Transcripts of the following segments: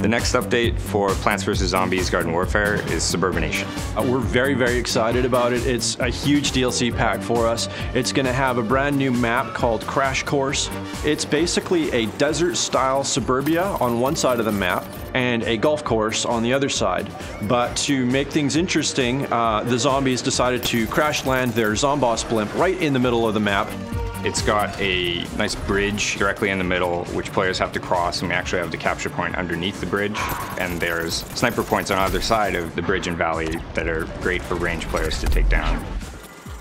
The next update for Plants vs. Zombies Garden Warfare is Suburbination. We're very, very excited about it. It's a huge DLC pack for us. It's going to have a brand new map called Crash Course. It's basically a desert-style suburbia on one side of the map and a golf course on the other side. But to make things interesting, the zombies decided to crash land their Zomboss blimp right in the middle of the map. It's got a nice bridge directly in the middle, which players have to cross, and we actually have the capture point underneath the bridge. And there's sniper points on either side of the bridge and valley that are great for range players to take down.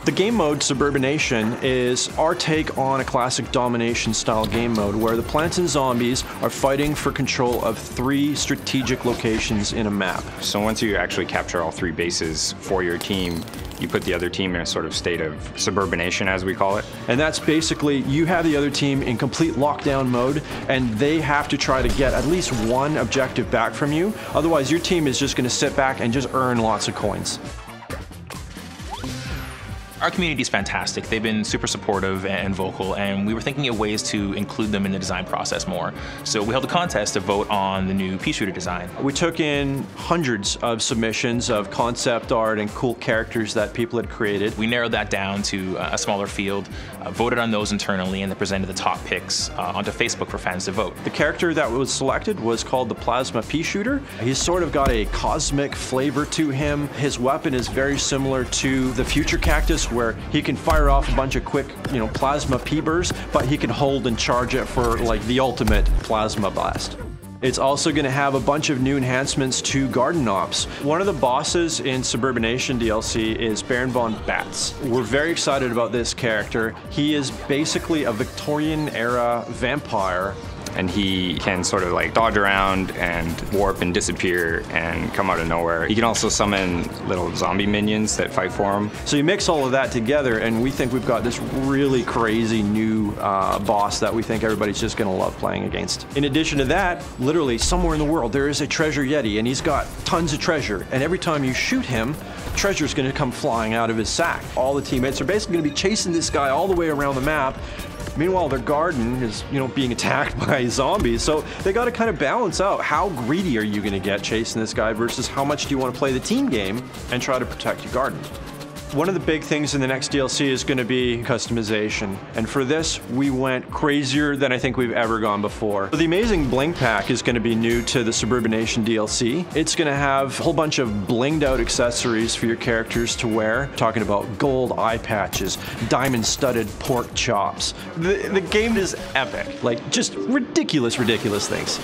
The game mode, Suburbination, is our take on a classic domination-style game mode where the plants and zombies are fighting for control of 3 strategic locations in a map. So once you actually capture all 3 bases for your team, you put the other team in a sort of state of suburbination, as we call it. And that's basically, you have the other team in complete lockdown mode, and they have to try to get at least one objective back from you. Otherwise, your team is just going to sit back and just earn lots of coins. Our community is fantastic. They've been super supportive and vocal, and we were thinking of ways to include them in the design process more. So we held a contest to vote on the new pea shooter design. We took in hundreds of submissions of concept art and cool characters that people had created. We narrowed that down to a smaller field, voted on those internally, and then presented the top picks onto Facebook for fans to vote. The character that was selected was called the Plasma Pea Shooter. He's sort of got a cosmic flavor to him. His weapon is very similar to the Future Cactus, where he can fire off a bunch of quick, plasma pea bursts, but he can hold and charge it for like the ultimate plasma blast. It's also going to have a bunch of new enhancements to garden ops. One of the bosses in Suburbination DLC is Baron von Bats. We're very excited about this character. He is basically a Victorian-era vampire. And he can sort of like dodge around and warp and disappear and come out of nowhere. He can also summon little zombie minions that fight for him. So you mix all of that together, and we think we've got this really crazy new boss that we think everybody's just going to love playing against. In addition to that, literally somewhere in the world there is a treasure yeti, and he's got tons of treasure. And every time you shoot him, treasure's going to come flying out of his sack. All the teammates are basically going to be chasing this guy all the way around the map. Meanwhile, their garden is, being attacked by zombies. So they got to kind of balance out how greedy are you going to get chasing this guy versus how much do you want to play the team game and try to protect your garden. One of the big things in the next DLC is going to be customization. And for this, we went crazier than I think we've ever gone before. The Amazing Bling Pack is going to be new to the Suburbination DLC. It's going to have a whole bunch of blinged out accessories for your characters to wear. Talking about gold eye patches, diamond studded pork chops. The game is epic. Like, just ridiculous, ridiculous things.